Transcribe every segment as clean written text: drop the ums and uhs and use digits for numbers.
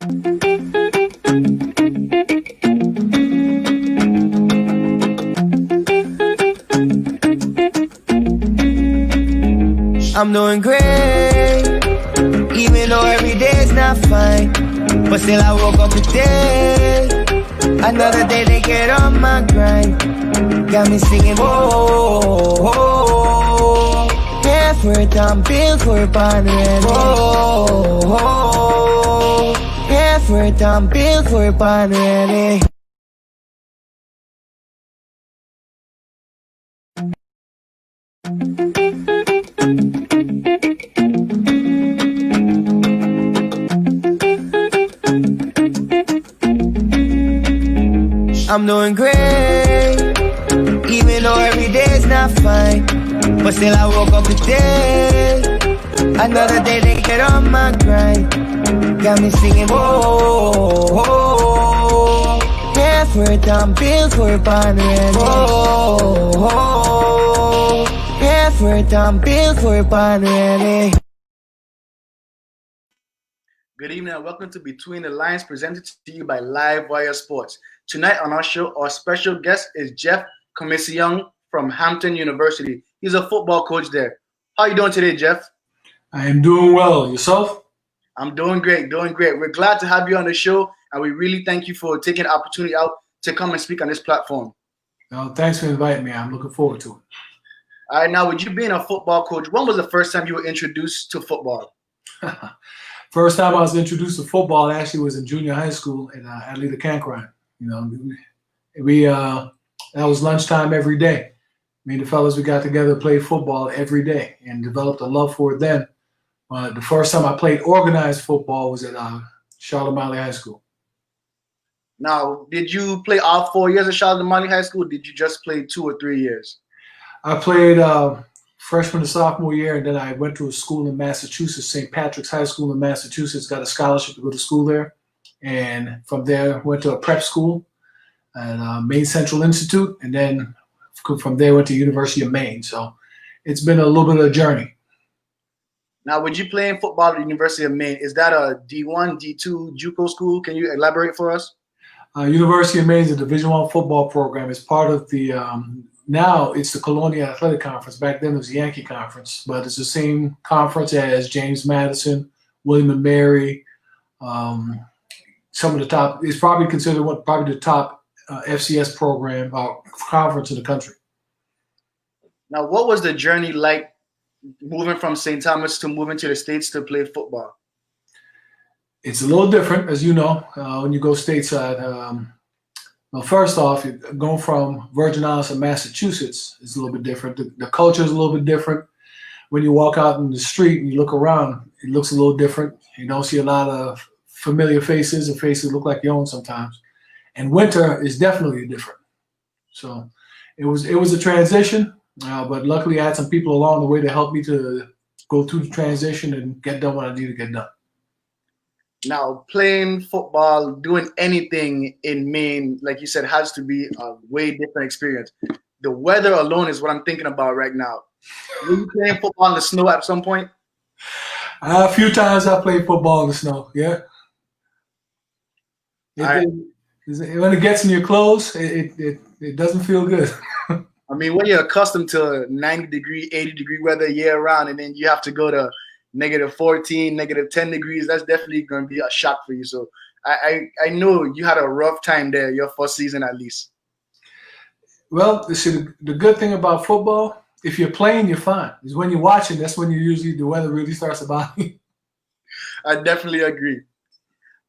I'm doing great, even though every day's not fine. But still I woke up today, another day to get on my grind. Got me singing, oh, oh, effort tampil kurbanan. Oh, oh, effort tampil kurbanan. I'm doing great, even though every day's not fine. But still I woke up today, another day to get on my grind. Got me singing, oh, oh, effort tampil kurbanan. Oh, oh, effort tampil kurbanan. Good evening and welcome to Between the Lines, presented to you by Live Wire Sports. Tonight on our show, our special guest is Jeff Comissiong from Hampton University. He's a football coach there. How are you doing today, Jeff? I am doing well. Yourself? I'm doing great, doing great. We're glad to have you on the show, and we really thank you for taking the opportunity out to come and speak on this platform. Well, thanks for inviting me. I'm looking forward to it. All right, now, with you being a football coach, when was the first time you were introduced to football? First time I was introduced to football actually was in junior high school at Atlanta Cancrine. You know, that was lunchtime every day. Me and the fellas, we got together to play football every day and developed a love for it then. The first time I played organized football was at Charlotte Miley High School. Now, did you play all 4 years at Charlotte Miley High School, or did you just play 2 or 3 years? I played freshman to sophomore year, and then I went to a school in Massachusetts, St. Patrick's High School in Massachusetts, got a scholarship to go to school there. And from there, went to a prep school at Maine Central Institute, and then from there went to University of Maine. So it's been a little bit of a journey. Now, when you playing football at the University of Maine, is that a D1, D2 JUCO school? Can you elaborate for us? University of Maine is a Division I football program. It's part of the now it's the Colonial Athletic Conference. Back then it was the Yankee Conference, but it's the same conference as James Madison, William & Mary. Some of the top, it's probably considered probably the top FCS program conference in the country. Now, what was the journey like moving from St. Thomas to moving to the States to play football? It's a little different, as you know, when you go stateside. Well, first off, going from Virgin Islands to Massachusetts is a little bit different. The culture is a little bit different. When you walk out in the street and you look around, it looks a little different. You don't see a lot of familiar faces, and faces look like your own sometimes. And winter is definitely different. So it was a transition, but luckily I had some people along the way to help me to go through the transition and get done what I need to get done. Now, playing football, doing anything in Maine, like you said, has to be a way different experience. The weather alone is what I'm thinking about right now. Were you playing football in the snow at some point? A few times I played football in the snow, yeah. When it gets in your clothes, it doesn't feel good. I mean, when you're accustomed to 90-degree, 80-degree weather year round, and then you have to go to -14, -10 degrees, that's definitely going to be a shock for you. So I know you had a rough time there, your first season at least. Well, see, the good thing about football, if you're playing, you're fine. Because when you're watching, that's when the weather really starts to bother you. I definitely agree.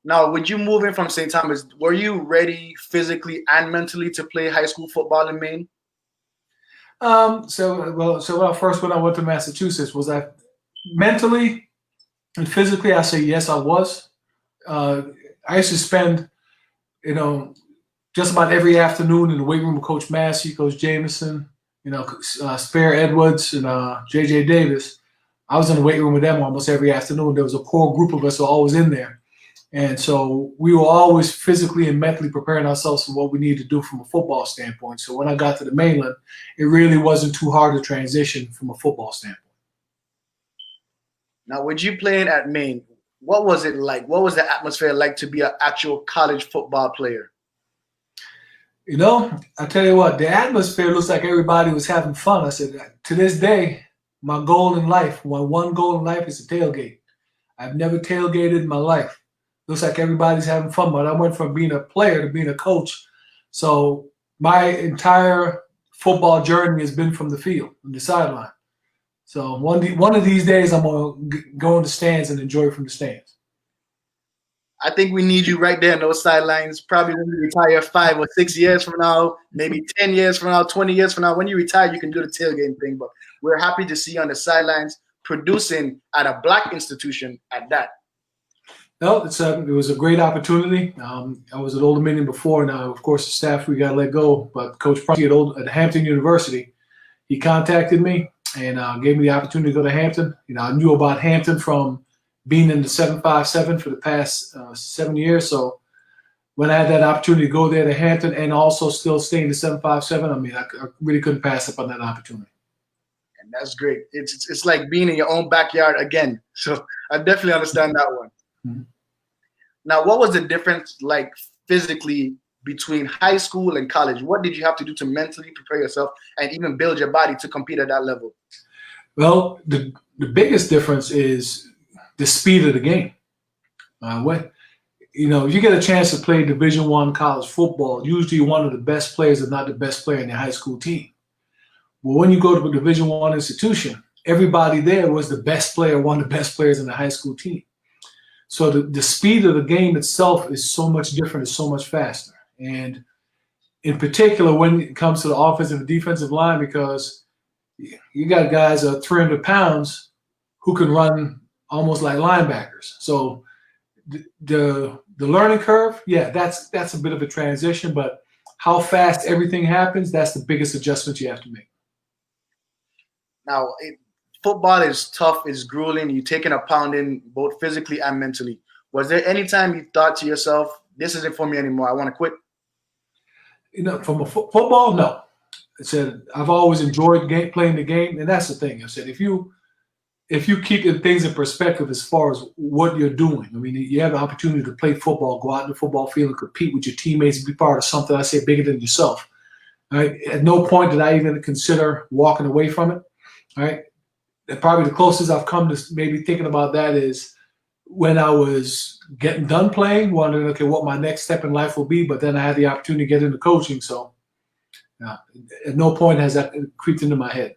Now, with you moving from St. Thomas, were you ready physically and mentally to play high school football in Maine? So when I went to Massachusetts, was I mentally and physically? I say yes, I was. I used to spend, just about every afternoon in the weight room with Coach Massey, Coach Jameson, Spare Edwards, and J.J. Davis. I was in the weight room with them almost every afternoon. There was a core group of us always in there. And so we were always physically and mentally preparing ourselves for what we needed to do from a football standpoint. So when I got to the mainland, it really wasn't too hard to transition from a football standpoint. Now, with you playing at Maine, What was it like? What was the atmosphere like to be an actual college football player? You know, I tell you what, the atmosphere looks like everybody was having fun. I said, to this day, my goal in life, my one goal in life is to tailgate. I've never tailgated in my life. Looks like everybody's having fun, but I went from being a player to being a coach. So my entire football journey has been from the field, from the sideline. So one of these days, I'm going to go in the stands and enjoy from the stands. I think we need you right there on those sidelines. Probably when you retire 5 or 6 years from now, maybe 10 years from now, 20 years from now. When you retire, you can do the tailgating thing. But we're happy to see you on the sidelines producing at a Black institution at that. No, it was a great opportunity. I was at Old Dominion before. Now, of course, the staff, we got to let go. But Coach Brady at Hampton University, he contacted me and gave me the opportunity to go to Hampton. You know, I knew about Hampton from being in the 757 for the past 7 years. So when I had that opportunity to go there to Hampton and also still stay in the 757, I mean, I really couldn't pass up on that opportunity. And that's great. It's like being in your own backyard again. So I definitely understand that one. Mm-hmm. Now, what was the difference like physically between high school and college? What did you have to do to mentally prepare yourself and even build your body to compete at that level? Well, the biggest difference is the speed of the game. If you get a chance to play Division I college football, usually you're one of the best players, if not the best player in your high school team. Well, when you go to a Division I institution, everybody there was the best player, one of the best players in the high school team. So the speed of the game itself is so much different, it's so much faster. And in particular, when it comes to the offensive and defensive line, because you got guys 300 pounds who can run almost like linebackers. So the learning curve, yeah, that's a bit of a transition, but how fast everything happens, that's the biggest adjustment you have to make. Now, football is tough, it's grueling, you're taking a pounding both physically and mentally. Was there any time you thought to yourself, this isn't for me anymore, I want to quit? You know, from a football, no. I said, I've always enjoyed playing the game, and that's the thing. I said, if you keep things in perspective as far as what you're doing, I mean, you have an opportunity to play football, go out in the football field and compete with your teammates, be part of something, I say, bigger than yourself. All right? At no point did I even consider walking away from it. All right? And probably the closest I've come to maybe thinking about that is when I was getting done playing, wondering, okay, what my next step in life will be, but then I had the opportunity to get into coaching. So at no point has that creeped into my head.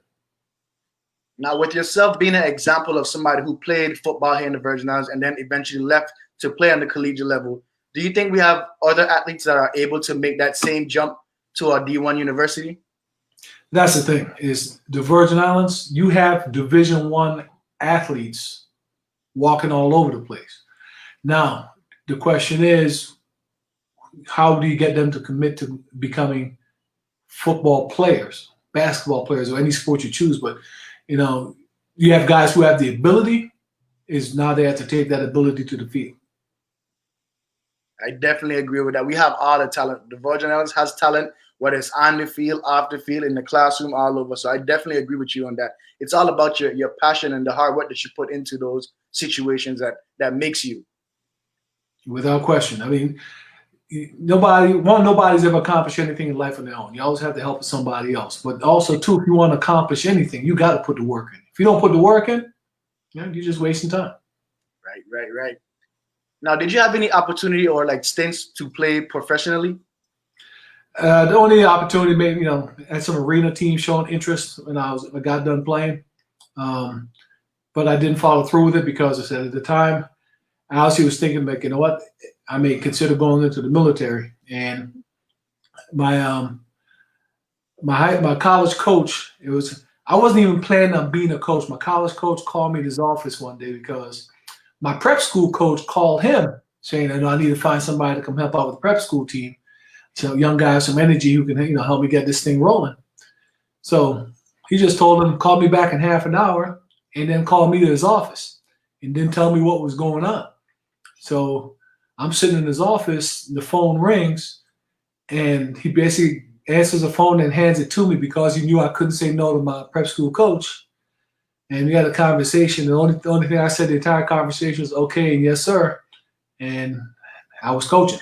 Now, with yourself being an example of somebody who played football here in the Virgin Islands and then eventually left to play on the collegiate level, do you think we have other athletes that are able to make that same jump to a D1 university? That's the thing, is the Virgin Islands, you have Division I athletes walking all over the place. Now, the question is, how do you get them to commit to becoming football players, basketball players, or any sport you choose? But you have guys who have the ability, is now they have to take that ability to the field. I definitely agree with that. We have all the talent. The Virgin Islands has talent, whether it's on the field, off the field, in the classroom, all over. So I definitely agree with you on that. It's all about your passion and the hard work that you put into those situations that makes you. Without question. I mean, nobody's ever accomplished anything in life on their own. You always have the help of somebody else. But also, too, if you want to accomplish anything, you got to put the work in. If you don't put the work in, you're just wasting time. Right. Now, did you have any opportunity or like stints to play professionally? The only opportunity, maybe, had some arena teams showing interest when I got done playing. But I didn't follow through with it because I said at the time, I also was thinking, like, you know what, I may consider going into the military. And my college coach, I wasn't even planning on being a coach. My college coach called me to his office one day because my prep school coach called him saying, I need to find somebody to come help out with the prep school team. So young guys, some energy who can, help me get this thing rolling. So he just told him, call me back in half an hour, and then called me to his office and didn't tell me what was going on. So I'm sitting in his office, the phone rings, and he basically answers the phone and hands it to me because he knew I couldn't say no to my prep school coach. And we had a conversation. The only thing I said the entire conversation was okay and yes, sir. And I was coaching.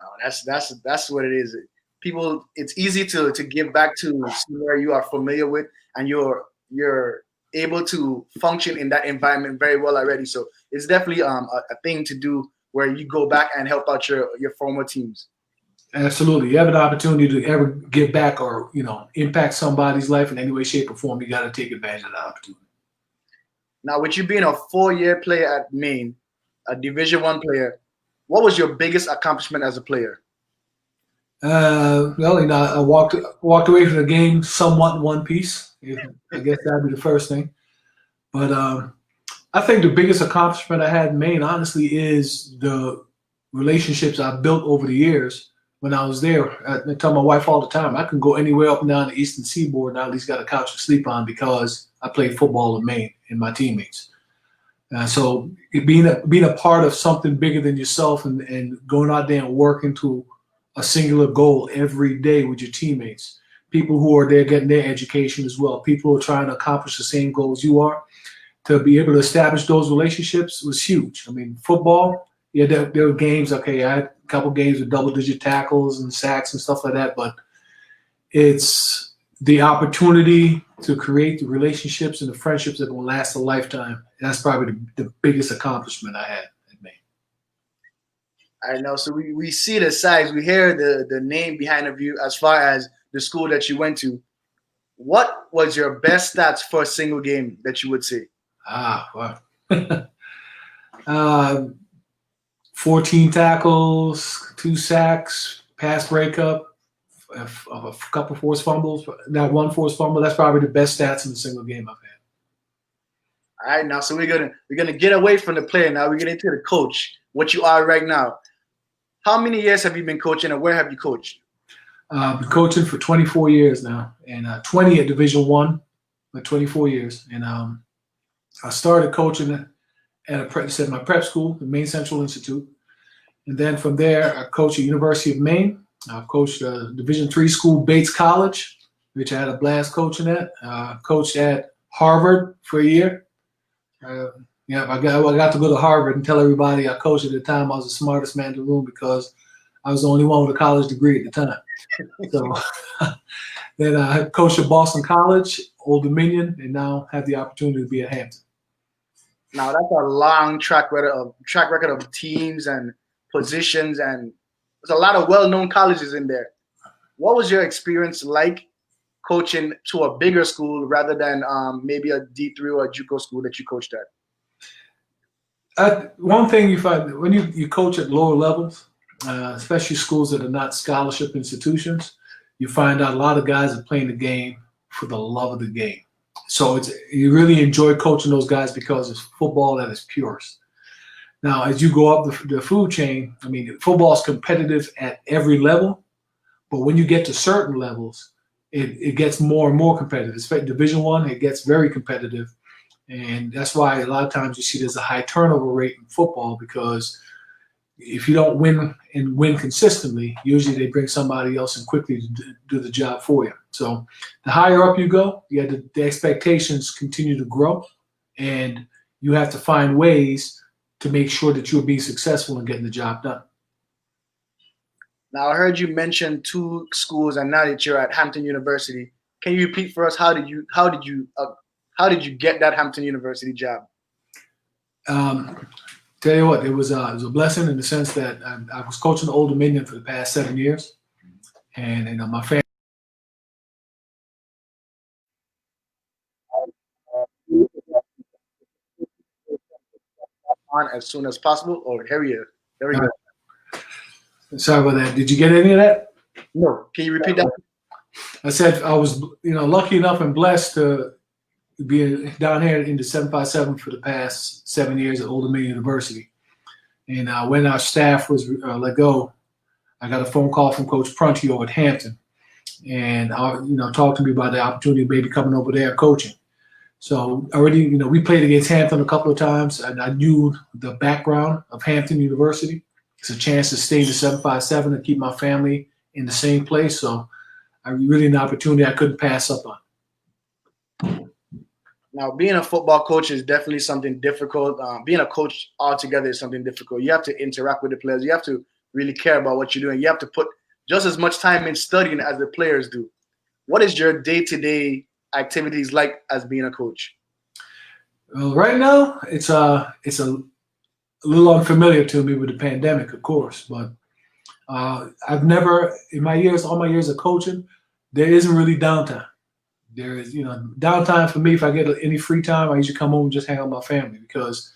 Oh, that's what it is. People, it's easy to give back to somewhere you are familiar with, and you're able to function in that environment very well already. So it's definitely a thing to do where you go back and help out your former teams. Absolutely. You have an opportunity to ever give back or, impact somebody's life in any way, shape, or form. You got to take advantage of that opportunity. Now, with you being a 4-year player at Maine, a Division I player, what was your biggest accomplishment as a player? Well, I walked away from the game somewhat in one piece. I guess that'd be the first thing. But I think the biggest accomplishment I had in Maine, honestly, is the relationships I've built over the years. When I was there, I tell my wife all the time, I can go anywhere up and down the Eastern Seaboard, and I at least got a couch to sleep on because I played football in Maine and my teammates. So being a part of something bigger than yourself and going out there and working to a singular goal every day with your teammates, people who are there getting their education as well, people who are trying to accomplish the same goals you are, to be able to establish those relationships was huge. I mean, football, yeah, there were games, okay, I had a couple games with double-digit tackles and sacks and stuff like that, but it's the opportunity to create the relationships and the friendships that will last a lifetime. That's probably the biggest accomplishment I had at Maine. I know. So we see the size, we hear the name behind of you as far as the school that you went to. What was your best stats for a single game that you would say? Wow. 14 tackles, 2 sacks, pass breakup, a couple forced fumbles, not one forced fumble. That's probably the best stats in a single game I've had. All right, now so we're gonna get away from the player now. We're getting into the coach, what you are right now. How many years have you been coaching, and where have you coached? I've been coaching for 24 years now, and 20 at Division I, but 24 years. And I started coaching at my prep school, the Maine Central Institute. And then from there, I coached at University of Maine. I've coached a Division III school, Bates College, which I had a blast coaching at. Coached at Harvard for a year. I got to go to Harvard and tell everybody I coached at the time I was the smartest man in the room because I was the only one with a college degree at the time. So then I coached at Boston College, Old Dominion, and now have the opportunity to be at Hampton. Now that's a long track record of teams and positions, and there's a lot of well-known colleges in there. What was your experience like coaching to a bigger school rather than maybe a D3 or a JUCO school that you coached at? One thing you find when you coach at lower levels, especially schools that are not scholarship institutions, you find out a lot of guys are playing the game for the love of the game. So you really enjoy coaching those guys because it's football at its purest. Now, as you go up the food chain, I mean, football is competitive at every level, but when you get to certain levels, it gets more and more competitive. Especially Division I, it gets very competitive. And that's why a lot of times you see there's a high turnover rate in football, because if you don't win consistently, usually they bring somebody else in quickly to do the job for you. So the higher up you go, the expectations continue to grow, and you have to find ways to make sure that you're being successful in getting the job done. Now, I heard you mention 2 schools, and now that you're at Hampton University, can you repeat for us how did you get that Hampton University job? Tell you what, it was a blessing in the sense that I was coaching the Old Dominion for the past 7 years, and my family. On as soon as possible. Oh, here we go. Sorry about that. Did you get any of that? No. Can you repeat that? I said I was, lucky enough and blessed to be down here in the 757 for the past 7 years at Old Dominion University. And when our staff was let go, I got a phone call from Coach Prunty over at Hampton, and talked to me about the opportunity of maybe coming over there and coaching. So already, we played against Hampton a couple of times, and I knew the background of Hampton University. It's a chance to stay in the 757 and keep my family in the same place. So I really an opportunity I couldn't pass up on. Now, being a football coach is definitely something difficult. Being a coach altogether is something difficult. You have to interact with the players. You have to really care about what you're doing. You have to put just as much time in studying as the players do. What is your day-to-day activities like as being a coach? Well, right now, it's a little unfamiliar to me with the pandemic, of course, but I've never, in all my years of coaching, there isn't really downtime. There is, downtime for me. If I get any free time, I usually come home and just hang out with my family because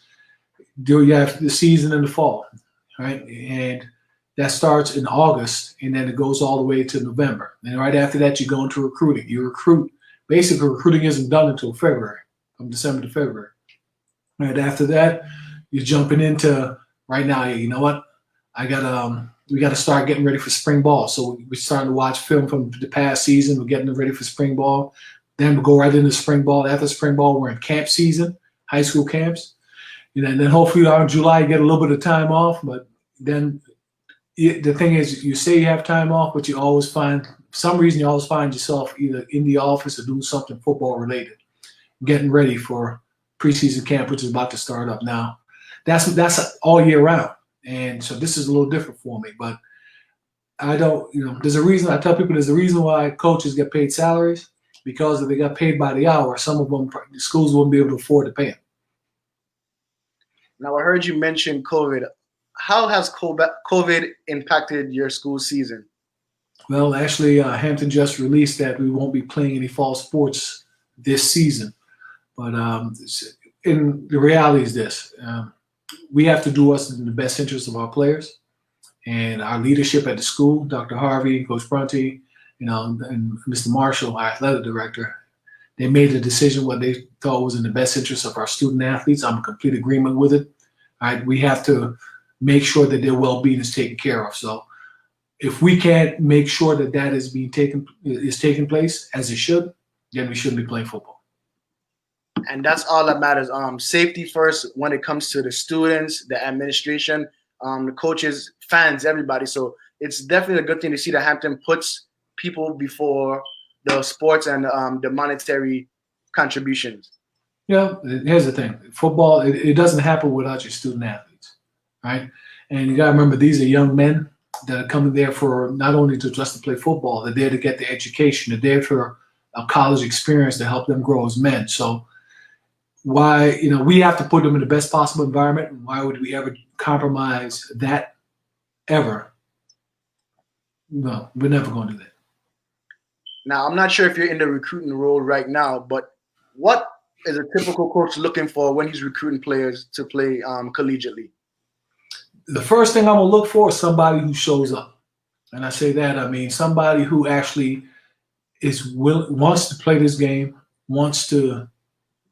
you have the season in the fall, right? And that starts in August, and then it goes all the way to November. And right after that, you go into recruiting. You recruit. Basically, recruiting isn't done until February, from December to February. Right after that, you're jumping into right now. You know what? We got to start getting ready for spring ball. So we're starting to watch film from the past season. We're getting ready for spring ball. Then we'll go right into spring ball. After spring ball, we're in camp season, high school camps. And then hopefully around July, you get a little bit of time off. But then the thing is, you say you have time off, but you always find, for some reason, you always find yourself either in the office or doing something football related, getting ready for preseason camp, which is about to start up now. That's all year round. And so this is a little different for me, but I don't, there's a reason. I tell people there's a reason why coaches get paid salaries, because if they got paid by the hour, some of them, the schools wouldn't be able to afford to pay them. Now, I heard you mention COVID. How has COVID impacted your school season? Well, actually, Hampton just released that we won't be playing any fall sports this season. But in the reality is this. We have to do what's in the best interest of our players and our leadership at the school. Dr. Harvey, Coach Brunty, and Mr. Marshall, our athletic director, they made the decision what they thought was in the best interest of our student athletes. I'm in complete agreement with it. All right, we have to make sure that their well-being is taken care of. So if we can't make sure that that is taking place as it should, then we shouldn't be playing football. And that's all that matters. Safety first when it comes to the students, the administration, the coaches, fans, everybody. So it's definitely a good thing to see that Hampton puts people before the sports and the monetary contributions. Yeah, here's the thing. Football, it doesn't happen without your student athletes, right? And you got to remember, these are young men that are coming there for not only just to play football, they're there to get the education. They're there for a college experience to help them grow as men. So why, we have to put them in the best possible environment. And why would we ever compromise that ever? No, we're never going to do that. Now, I'm not sure if you're in the recruiting role right now, but what is a typical coach looking for when he's recruiting players to play collegiately? The first thing I'm going to look for is somebody who shows up. And I say that, I mean somebody who actually wants to play this game, wants to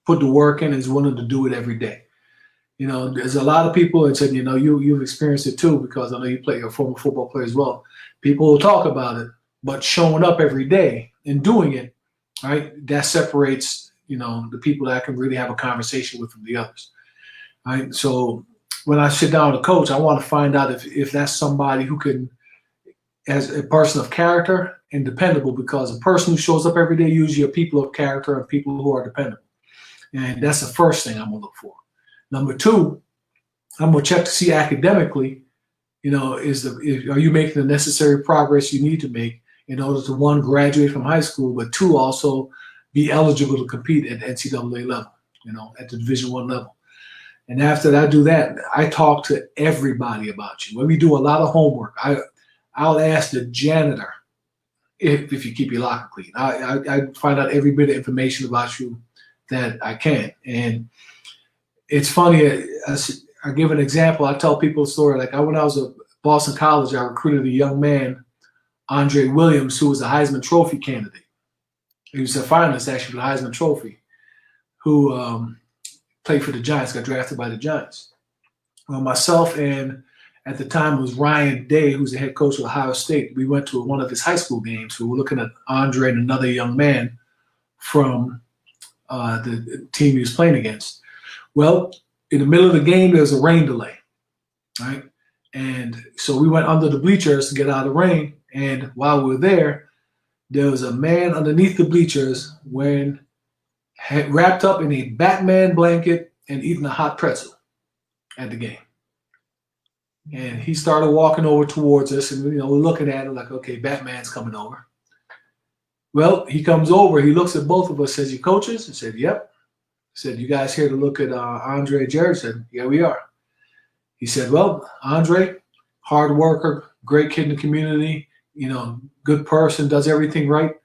put the work in, is willing to do it every day. There's a lot of people that said, you've experienced it too, because I know you're a former football player as well. People will talk about it, but showing up every day and doing it, right, that separates, the people that I can really have a conversation with from the others. Right? So when I sit down with a coach, I want to find out if that's somebody who can, as a person of character and dependable, because a person who shows up every day usually are people of character and people who are dependable. And that's the first thing I'm going to look for. Number two, I'm going to check to see academically, are you making the necessary progress you need to make in order to, one, graduate from high school, but two, also be eligible to compete at NCAA level, at the Division I level. And after I do that, I talk to everybody about you. When we do a lot of homework, I'll ask the janitor if you keep your locker clean. I find out every bit of information about you that I can. And it's funny, I give an example. I tell people a story. Like when I was at Boston College, I recruited a young man, Andre Williams, who was a Heisman Trophy candidate. He was a finalist actually for the Heisman Trophy, who played for the Giants, got drafted by the Giants. Well, myself and at the time it was Ryan Day, who's the head coach of Ohio State. We went to one of his high school games. We were looking at Andre and another young man from the team he was playing against. Well, in the middle of the game, there was a rain delay, right? And so we went under the bleachers to get out of the rain. And while we were there was a man underneath the bleachers wrapped up in a Batman blanket and eating a hot pretzel at the game. And he started walking over towards us, and we're looking at him like, okay, Batman's coming over. Well, he comes over, he looks at both of us, says, "You coaches?" I said, "Yep." He said, "You guys here to look at Andre and Jared?" I said, "Yeah, we are." He said, "Well, Andre, hard worker, great kid in the community, good person, does everything right.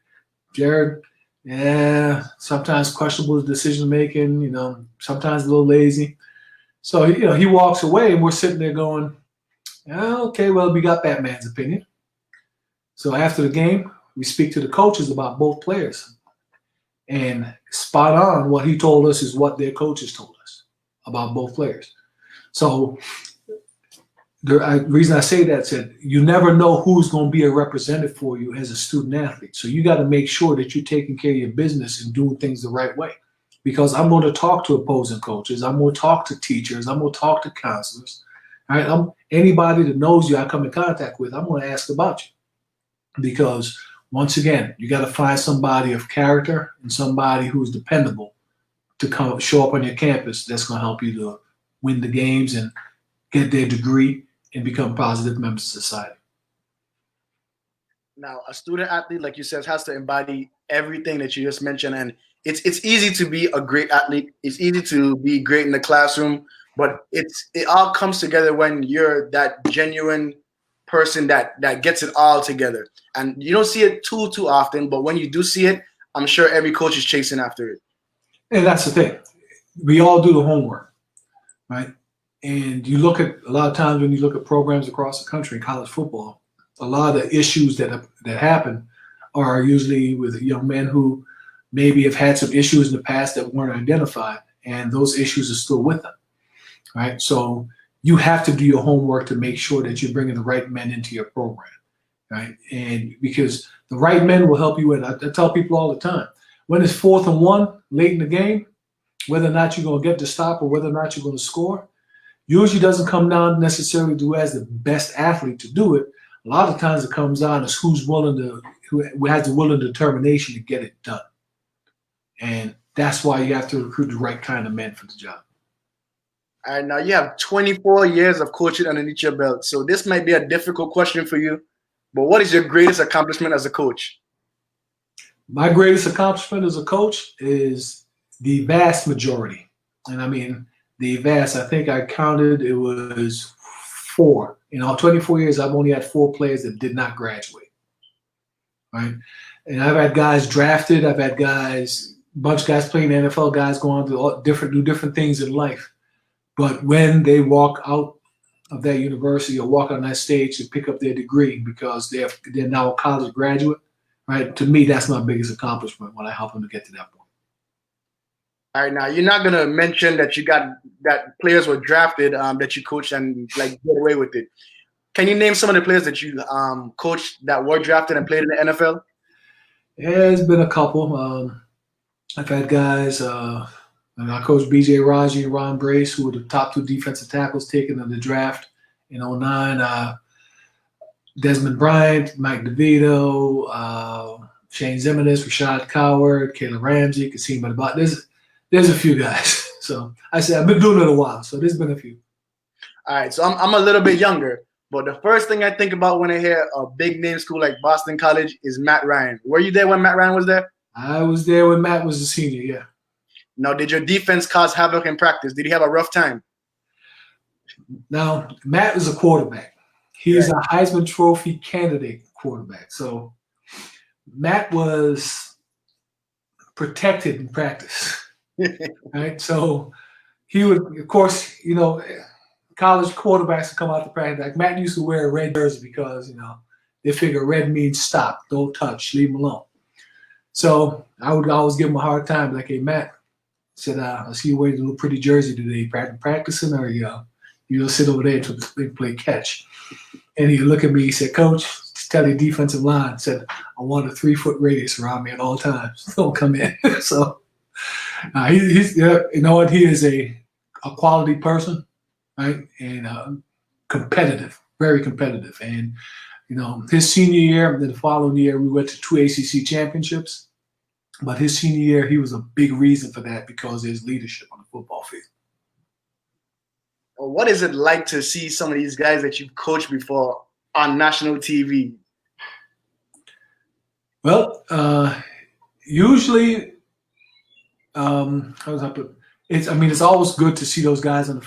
Jared, yeah, sometimes questionable decision making, sometimes a little lazy." So, he walks away, and we're sitting there going, okay, well, we got Batman's opinion. So after the game, we speak to the coaches about both players. And spot on, what he told us is what their coaches told us about both players. So the reason I say that, said, you never know who's going to be a representative for you as a student athlete. So you got to make sure that you're taking care of your business and doing things the right way. Because I'm going to talk to opposing coaches. I'm going to talk to teachers. I'm going to talk to counselors. All right, anybody that knows you I come in contact with, I'm going to ask about you. Because once again, you got to find somebody of character and somebody who's dependable to show up on your campus that's going to help you to win the games and get their degree and become positive members of society. Now, a student athlete, like you said, has to embody everything that you just mentioned. And it's easy to be a great athlete. It's easy to be great in the classroom, but it all comes together when you're that genuine person that gets it all together. And you don't see it too often, but when you do see it, I'm sure every coach is chasing after it. And that's the thing. We all do the homework, right? And you look at, a lot of times when you look at programs across the country in college football, a lot of the issues that happen are usually with young men who maybe have had some issues in the past that weren't identified, and those issues are still with them, right? So you have to do your homework to make sure that you're bringing the right men into your program, right? And because the right men will help you win. I tell people all the time, when it's 4th and 1 late in the game, whether or not you're going to get the stop or whether or not you're going to score, usually doesn't come down necessarily to who has the best athlete to do it. A lot of times it comes down as who has the will and determination to get it done. And that's why you have to recruit the right kind of men for the job. All right, now you have 24 years of coaching underneath your belt. So this might be a difficult question for you, but what is your greatest accomplishment as a coach? My greatest accomplishment as a coach is the vast majority. And I mean, the vast, I think I counted, it was 4. In all 24 years, I've only had 4 players that did not graduate, right? And I've had guys drafted. I've had guys, a bunch of guys playing the NFL, guys going to do different things in life. But when they walk out of that university or walk on that stage to pick up their degree because they're now a college graduate, right? To me, that's my biggest accomplishment when I help them to get to that point. All right, now you're not gonna mention that that players were drafted that you coached and like get away with it. Can you name some of the players that you coached that were drafted and played in the NFL? Yeah, there's been a couple. I've had guys. I coached B.J. Raji and Ron Brace, who were the top 2 defensive tackles taken in the draft in 2009. Desmond Bryant, Mike DeVito, Shane Zimenez, Rashad Coward, Caleb Ramsey, Kasim Adebayo. There's a few guys. So I said I've been doing it a while, so there's been a few. All right, so I'm a little bit younger, but the first thing I think about when I hear a big name school like Boston College is Matt Ryan. Were you there when Matt Ryan was there? I was there when Matt was a senior, yeah. Now, did your defense cause havoc in practice? Did he have a rough time? Now, Matt is a quarterback. He's a Heisman Trophy candidate quarterback. So Matt was protected in practice. Right? So he would, of course, college quarterbacks would come out to practice. Like Matt used to wear a red jersey because, they figure red means stop, don't touch, leave him alone. So I would always give him a hard time, like, hey, Matt, I said, I see you wearing a little pretty jersey today. Practicing or you'll sit over there until they play catch. And he looked at me, he said, Coach, just tell the defensive line, I said, I want a 3-foot radius around me at all times. Don't come in. So he's he is a quality person, right? And competitive, very competitive. And, his senior year, and then the following year, we went to 2 ACC championships. But his senior year, he was a big reason for that because of his leadership on the football field. Well, what is it like to see some of these guys that you've coached before on national TV? Well, usually, it's always good to see those guys on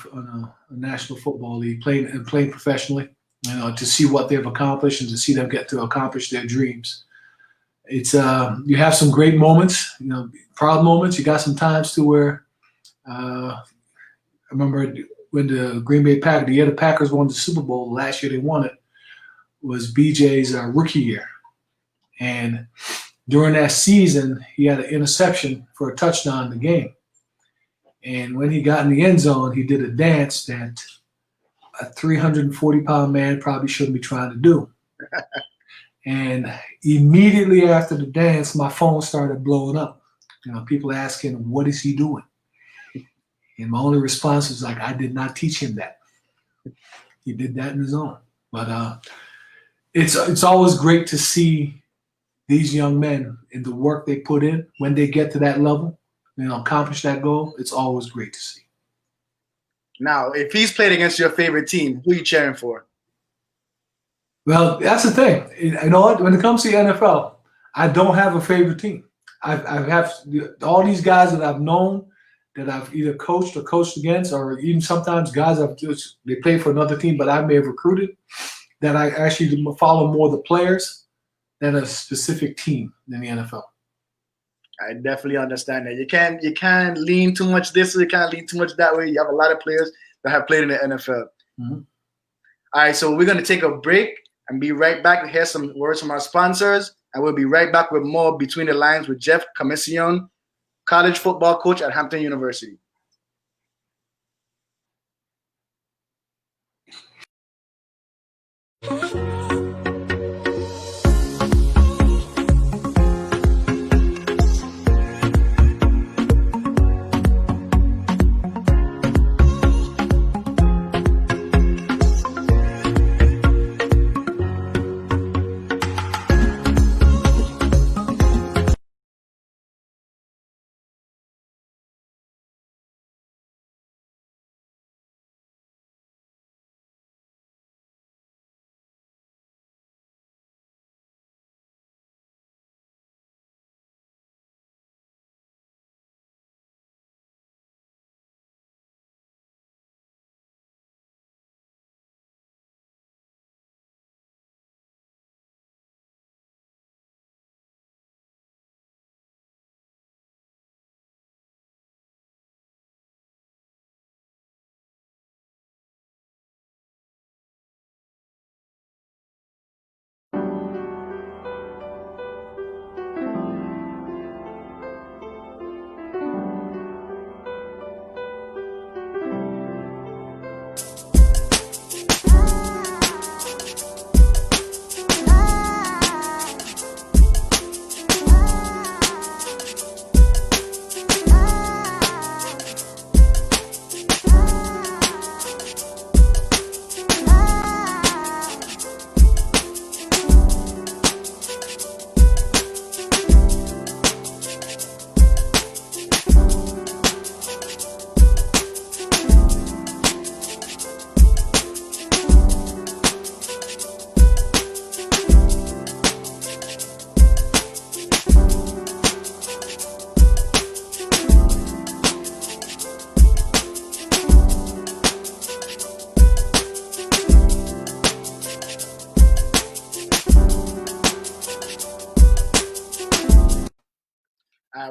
a national football league playing professionally. To see what they've accomplished and to see them get to accomplish their dreams. It's you have some great moments, proud moments. You got some times to where I remember when the Green Bay Packers, the year the Packers won the Super Bowl, last year they won it, was BJ's rookie year. And during that season, he had an interception for a touchdown in the game. And when he got in the end zone, he did a dance that a 340-pound man probably shouldn't be trying to do. And immediately after the dance, my phone started blowing up. People asking, what is he doing? And my only response was like, I did not teach him that. He did that in his own. But it's always great to see these young men and the work they put in when they get to that level, accomplish that goal. It's always great to see. Now, if he's played against your favorite team, who are you cheering for? Well, that's the thing. You know what? When it comes to the NFL, I don't have a favorite team. I have all these guys that I've known that I've either coached or coached against, or even sometimes guys they play for another team, but I may have recruited, that I actually follow more the players than a specific team in the NFL. I definitely understand that. You can't lean too much this way, you can't lean too much that way. You have a lot of players that have played in the NFL. Mm-hmm. All right, so we're going to take a break and be right back to hear some words from our sponsors, and we'll be right back with more Between the Lines with Jeff Comissiong, college football coach at Hampton University.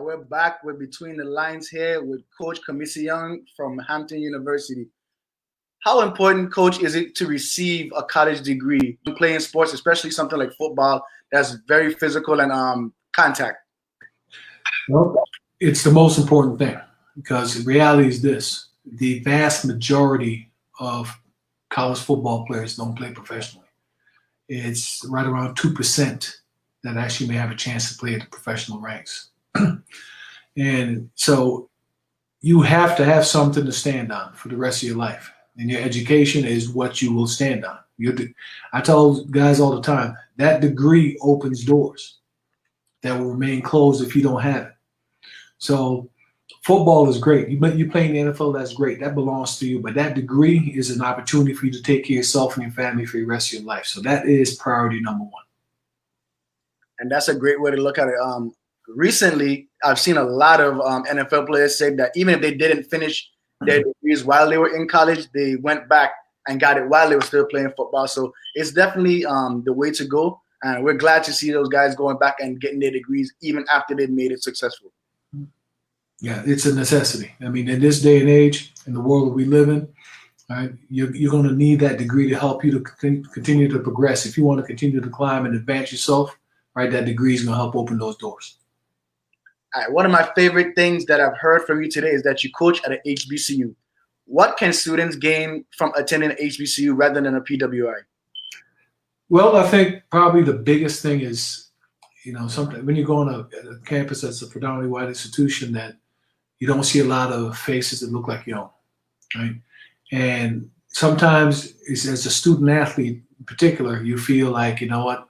We're back with Between the Lines here with Coach Comissiong from Hampton University. How important, Coach, is it to receive a college degree when playing sports, especially something like football that's very physical and contact? Well, it's the most important thing because the reality is this. The vast majority of college football players don't play professionally. It's right around 2% that actually may have a chance to play at the professional ranks. And so you have to have something to stand on for the rest of your life. And your education is what you will stand on. I tell guys all the time, that degree opens doors. that will remain closed if you don't have it. So football is great. You play in the NFL, that's great. That belongs to you. But that degree is an opportunity for you to take care of yourself and your family for the rest of your life. So that is priority number one. And that's a great way to look at it. Recently, I've seen a lot of NFL players say that even if they didn't finish their degrees while they were in college, they went back and got it while they were still playing football. So it's definitely the way to go. And we're glad to see those guys going back and getting their degrees even after they've made it successful. Yeah, it's a necessity. I mean, in this day and age, in the world that we live in, right, you're going to need that degree to help you to continue to progress. If you want to continue to climb and advance yourself, right, that degree is going to help open those doors. All right, one of my favorite things that I've heard from you today is that you coach at an HBCU. What can students gain from attending an HBCU rather than a PWI? Well, I think probably the biggest thing is, sometimes when you go on a campus that's a predominantly white institution, that you don't see a lot of faces that look like your own, right? And sometimes, as a student athlete in particular, you feel like, you know what,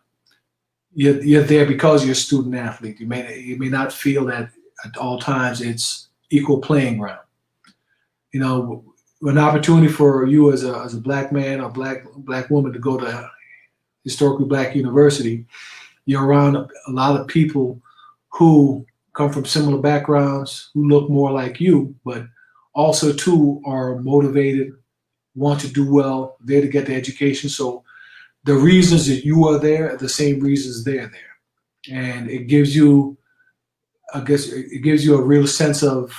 you're there because you're a student athlete. You may not feel that at all times it's equal playing ground. An opportunity for you as a black man or black woman to go to historically black university, you're around a lot of people who come from similar backgrounds, who look more like you, but also too are motivated, want to do well, there to get the education. So the reasons that you are there are the same reasons they're there. And it gives you, I guess, it gives you a real sense of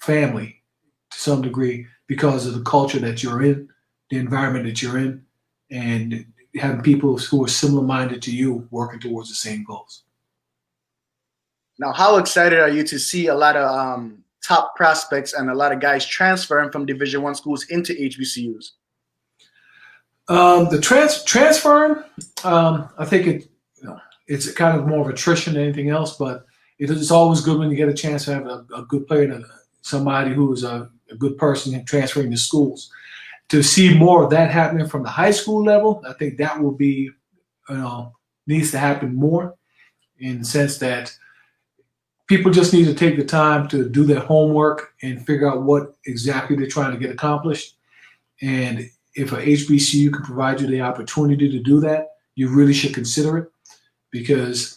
family to some degree because of the culture that you're in, the environment that you're in, and having people who are similar-minded to you working towards the same goals. Now, how excited are you to see a lot of top prospects and a lot of guys transferring from Division I schools into HBCUs? The transferring, I think it's kind of more of attrition than anything else, but it's always good when you get a chance to have a good player and somebody who is a good person transferring to schools. To see more of that happening from the high school level, I think that will be, needs to happen more in the sense that people just need to take the time to do their homework and figure out what exactly they're trying to get accomplished. And if a HBCU can provide you the opportunity to do that, you really should consider it because,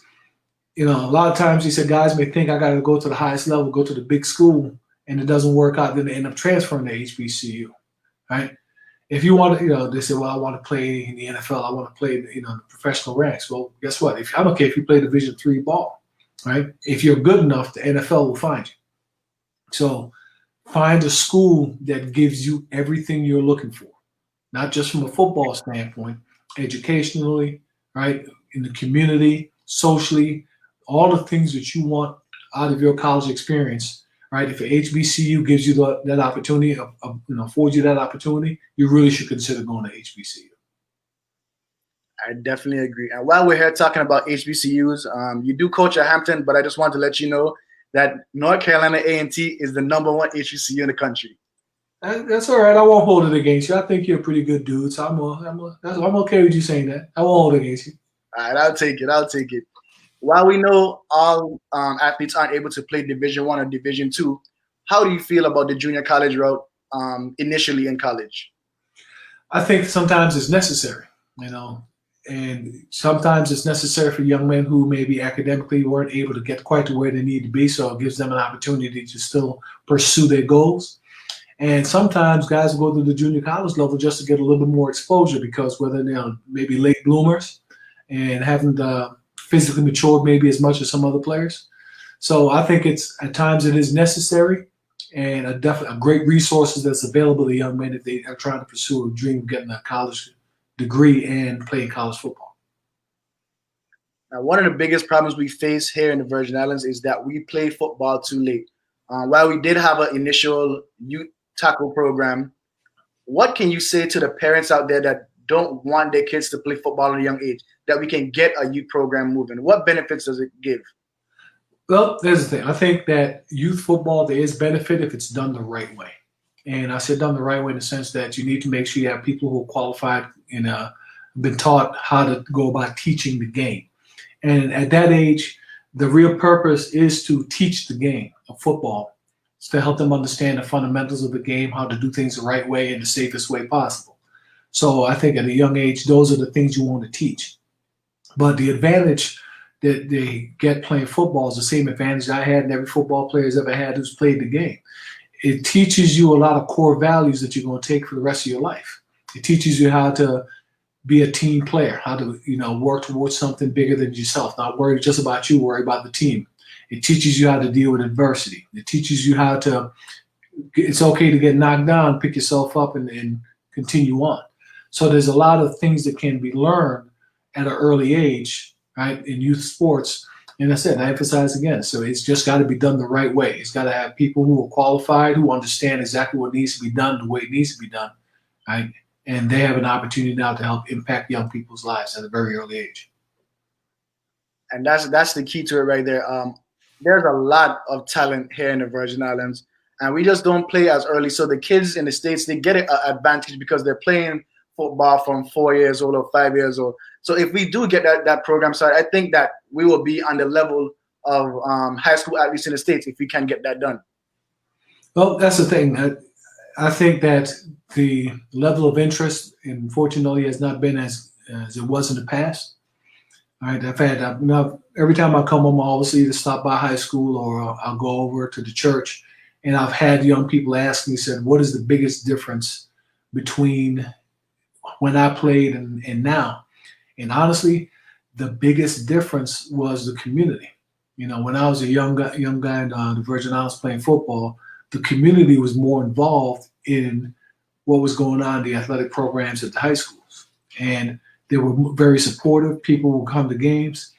a lot of times he said guys may think I got to go to the highest level, go to the big school, and it doesn't work out. Then they end up transferring to HBCU, right? If you want to, they say, well, I want to play in the NFL. I want to play, the professional ranks. Well, guess what? I don't care if you play Division III ball, right? If you're good enough, the NFL will find you. So find a school that gives you everything you're looking for, not just from a football standpoint, educationally, right? In the community, socially, all the things that you want out of your college experience. Right, if an HBCU gives you that opportunity, affords you that opportunity, you really should consider going to HBCU. I definitely agree. And while we're here talking about HBCUs, you do coach at Hampton, but I just want to let you know that North Carolina A&T is the #1 HBCU in the country. That's all right. I won't hold it against you. I think you're a pretty good dude, so I'm okay with you saying that. I won't hold it against you. All right, I'll take it. While we know all athletes aren't able to play Division I or Division II, how do you feel about the junior college route initially in college? I think sometimes it's necessary, and sometimes it's necessary for young men who maybe academically weren't able to get quite to where they need to be, so it gives them an opportunity to still pursue their goals. And sometimes guys will go to the junior college level just to get a little bit more exposure because whether they're maybe late bloomers and haven't physically matured maybe as much as some other players. So I think at times it is necessary and a great resources that's available to young men if they are trying to pursue a dream of getting a college degree and playing college football. Now, one of the biggest problems we face here in the Virgin Islands is that we play football too late. While we did have an initial youth tackle program, what can you say to the parents out there that don't want their kids to play football at a young age, that we can get a youth program moving? What benefits does it give? Well, there's the thing. I think that youth football, there is benefit if it's done the right way. And I said done the right way in the sense that you need to make sure you have people who are qualified and been taught how to go about teaching the game. And at that age, the real purpose is to teach the game of football. It's to help them understand the fundamentals of the game, how to do things the right way in the safest way possible. So I think at a young age, those are the things you want to teach. But the advantage that they get playing football is the same advantage I had and every football player has ever had who's played the game. It teaches you a lot of core values that you're going to take for the rest of your life. It teaches you how to be a team player, how to work towards something bigger than yourself, not worry just about you, worry about the team. It teaches you how to deal with adversity. It teaches you how to, it's okay to get knocked down, pick yourself up and continue on. So there's a lot of things that can be learned at an early age, right, in youth sports. And I emphasize again, so it's just got to be done the right way. It's got to have people who are qualified, who understand exactly what needs to be done the way it needs to be done, right? And they have an opportunity now to help impact young people's lives at a very early age. And that's the key to it right there. There's a lot of talent here in the Virgin Islands, and we just don't play as early. So the kids in the States, they get an advantage because they're playing football from 4 years old or 5 years old. So if we do get that program started, I think that we will be on the level of high school athletes in the States if we can get that done. Well, that's the thing. I think that the level of interest, unfortunately, has not been as it was in the past. All right, every time I come home, I always either stop by high school or I'll go over to the church, and I've had young people ask me, said, "What is the biggest difference between when I played and now?" And honestly, the biggest difference was the community. When I was a young guy in the Virgin Islands playing football, the community was more involved in what was going on in the athletic programs at the high schools. And they were very supportive. People would come to games,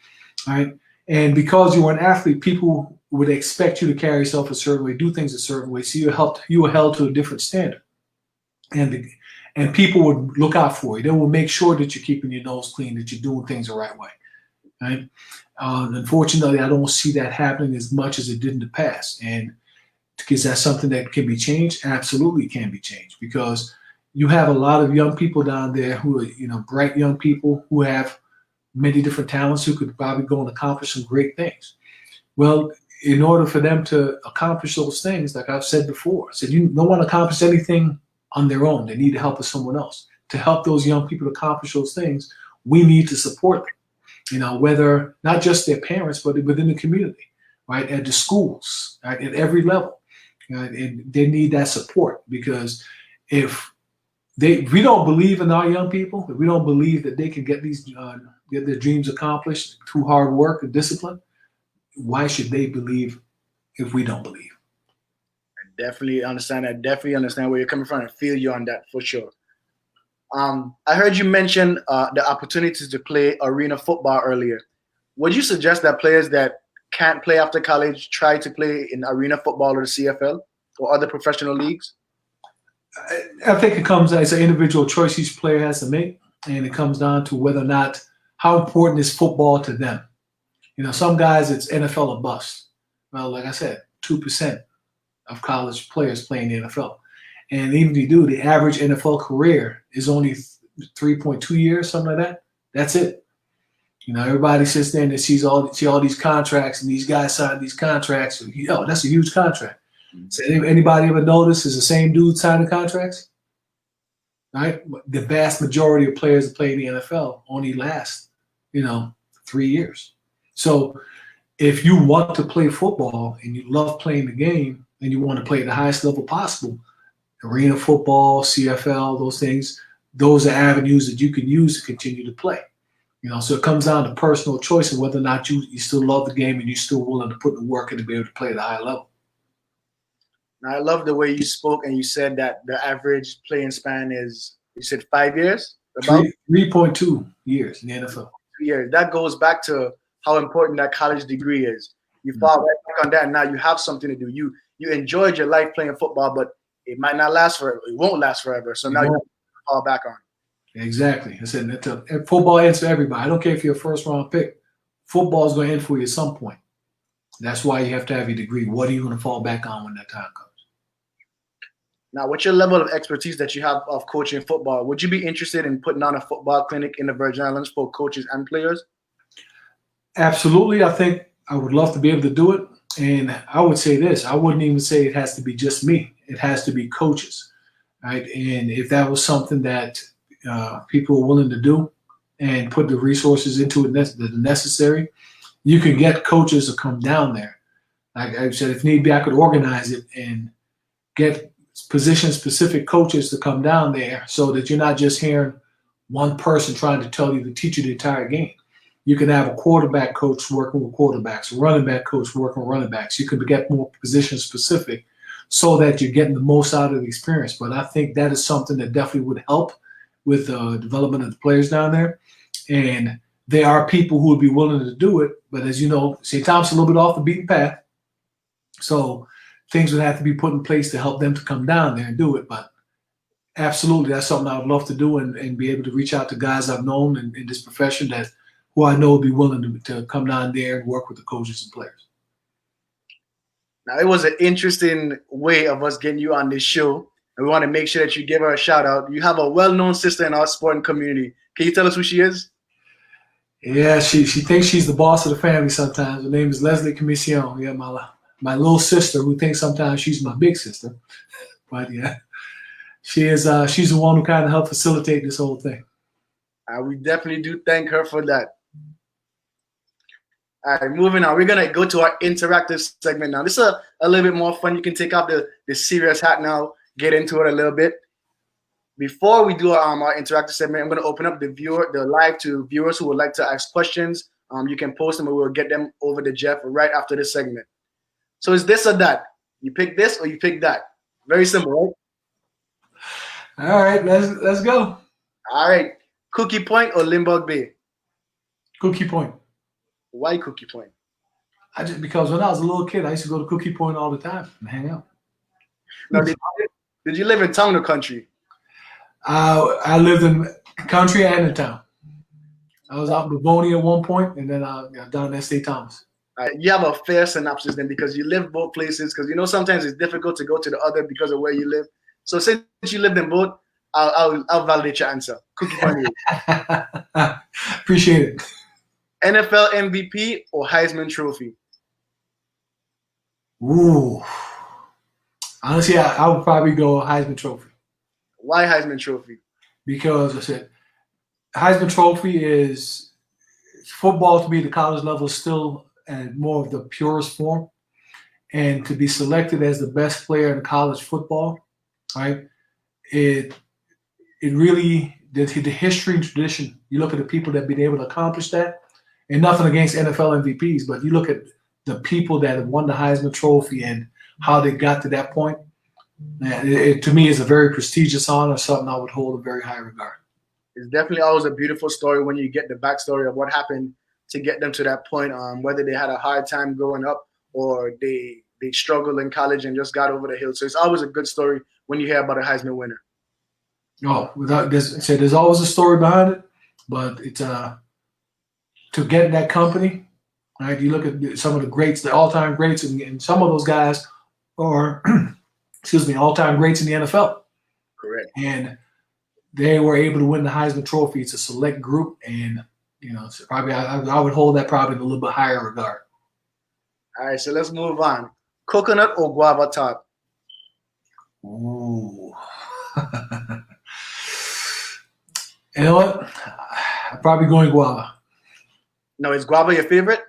right? And because you were an athlete, people would expect you to carry yourself a certain way, do things a certain way. So you were held to a different standard. And people would look out for you. They will make sure that you're keeping your nose clean, that you're doing things the right way, right? Unfortunately, I don't see that happening as much as it did in the past. And is that something that can be changed? Absolutely can be changed, because you have a lot of young people down there who are, bright young people who have many different talents who could probably go and accomplish some great things. Well, in order for them to accomplish those things, like I've said before, I said you don't want to accomplish anything on their own. They need the help of someone else. To help those young people accomplish those things, we need to support them, whether not just their parents, but within the community, right, at the schools, right, at every level. And they need that support, because if we don't believe in our young people, if we don't believe that they can get their dreams accomplished through hard work and discipline, why should they believe if we don't believe? I definitely understand that. Definitely understand where you're coming from and feel you on that for sure. I heard you mention the opportunities to play arena football earlier. Would you suggest that players that can't play after college try to play in arena football or the CFL or other professional leagues? I think it comes as an individual choice each player has to make, and it comes down to whether or not, how important is football to them. Some guys, it's NFL or bust. Well, like I said, 2% of college players play in the NFL. And even if you do, the average NFL career is only 3.2 years, something like that. That's it. Everybody sits there and they see all these contracts, and these guys sign these contracts. That's a huge contract. So anybody ever notice is the same dude signing contracts? Right? The vast majority of players that play in the NFL only last, 3 years. So if you want to play football and you love playing the game and you want to play at the highest level possible, arena football, CFL, those things, those are avenues that you can use to continue to play. So it comes down to personal choice and whether or not you still love the game and you're still willing to put the work in to be able to play at a high level. Now, I love the way you spoke and you said that the average playing span is, you said 5 years? About 3.2 years in the NFL. 2 years. That goes back to how important that college degree is. You fall right back on that, and now you have something to do. You enjoyed your life playing football, but it might not last forever. It won't last forever. So now you fall back on. Exactly. I said football ends for everybody. I don't care if you're a first-round pick. Football is going to end for you at some point. That's why you have to have your degree. What are you going to fall back on when that time comes? Now, what's your level of expertise that you have of coaching football? Would you be interested in putting on a football clinic in the Virgin Islands for coaches and players? Absolutely. I think I would love to be able to do it. And I would say this, I wouldn't even say it has to be just me. It has to be coaches, right? And if that was something that people are willing to do and put the resources into it that are necessary, you can get coaches to come down there. Like I said, if need be, I could organize it and get position-specific coaches to come down there so that you're not just hearing one person trying to tell you to teach you the entire game. You can have a quarterback coach working with quarterbacks, a running back coach working with running backs. You can get more position-specific so that you're getting the most out of the experience. But I think that is something that definitely would help with the development of the players down there. And there are people who would be willing to do it. But as you know, St. Thomas is a little bit off the beaten path. So things would have to be put in place to help them to come down there and do it. But absolutely, that's something I would love to do and be able to reach out to guys I've known in this profession that who I know would be willing to come down there and work with the coaches and players. Now, it was an interesting way of us getting you on this show, and we want to make sure that you give her a shout out. You have a well-known sister in our sporting community. Can you tell us who she is? Yeah, she thinks she's the boss of the family sometimes. Her name is Leslie Comissiong. Yeah, my little sister who thinks sometimes she's my big sister. But yeah, she's the one who kind of helped facilitate this whole thing. We definitely do thank her for that. All right, moving on. We're going to go to our interactive segment now. This is a little bit more fun. You can take off the serious hat now, get into it a little bit. Before we do our interactive segment, I'm going to open up the live to viewers who would like to ask questions. You can post them and we'll get them over to Jeff right after this segment. So it's this or that. You pick this or you pick that. Very simple, right? All right, let's go. All right. Cookie Point or Limburg Bay? Cookie Point. Why Cookie Point? Because when I was a little kid, I used to go to Cookie Point all the time and hang out. Now, did you live in town or country? I lived in country and in town. I was out in Livonia at one point, and then down at St. Thomas. You have a fair synopsis then, because you lived both places. Because sometimes it's difficult to go to the other because of where you live. So since you lived in both, I'll validate your answer. Cookie Point. Appreciate it. NFL MVP or Heisman Trophy? Ooh. Honestly, I would probably go Heisman Trophy. Why Heisman Trophy? Because I said Heisman Trophy is football to me, the college level is still at more of the purest form. And to be selected as the best player in college football, right? It really, the history and tradition, you look at the people that have been able to accomplish that, and nothing against NFL MVPs, but you look at the people that have won the Heisman Trophy and how they got to that point. Man, it to me is a very prestigious honor, something I would hold in very high regard. It's definitely always a beautiful story when you get the backstory of what happened to get them to that point, whether they had a hard time growing up or they struggled in college and just got over the hill. So it's always a good story when you hear about a Heisman winner. Oh, there's always a story behind it, but it's to get in that company, right? You look at some of the greats, the all-time greats, and some of those guys are, all-time greats in the NFL. Correct. And they were able to win the Heisman Trophy. It's a select group, and so probably I would hold that probably in a little bit higher regard. All right, so let's move on. Coconut or guava tart? Ooh. You know what? I'm probably going guava. No, is guava your favorite?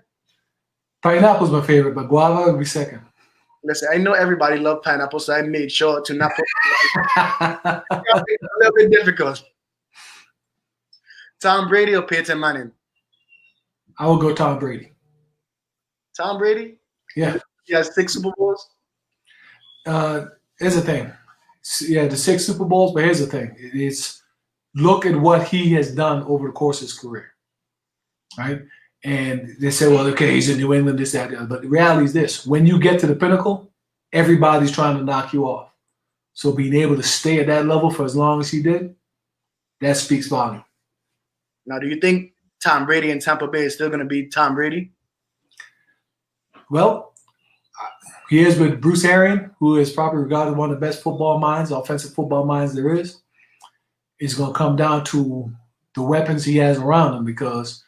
Pineapple's my favorite, but guava would be second. Listen, I know everybody loves pineapple, so I made sure to not put a little bit difficult. Tom Brady or Peyton Manning? I would go Tom Brady. Tom Brady? Yeah. He has 6 Super Bowls? Here's the thing. Yeah, the 6 Super Bowls, but here's the thing. It's look at what he has done over the course of his career, right? And they say, well, okay, he's in New England, this, that, the other. But the reality is this. When you get to the pinnacle, everybody's trying to knock you off. So being able to stay at that level for as long as he did, that speaks volume. Now, do you think Tom Brady in Tampa Bay is still going to be Tom Brady? Well, he is with Bruce Arians, who is probably regarded one of the best football minds, offensive football minds there is. It's going to come down to the weapons he has around him, because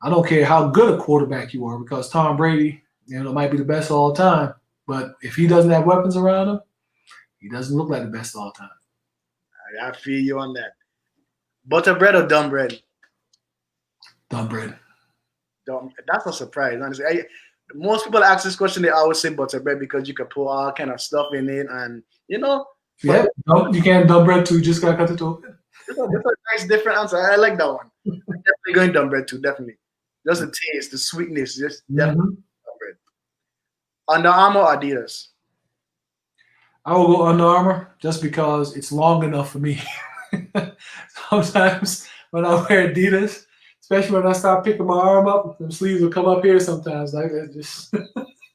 I don't care how good a quarterback you are, because Tom Brady, might be the best of all time, but if he doesn't have weapons around him, he doesn't look like the best of all time. I feel you on that. Butter bread or dumb bread? Dumb bread. That's a surprise, honestly. Most people ask this question, they always say butter bread because you can put all kind of stuff in it, and Yeah, you can't dumb bread too. You just gotta cut it open. That's a nice different answer. I like that one. I'm definitely going dumb bread too, definitely. Just the taste, the sweetness, just definitely dumb bread. Under Armour or Adidas? I will go Under Armour just because it's long enough for me. Sometimes when I wear Adidas, especially when I start picking my arm up, the sleeves will come up here sometimes. Like that, just.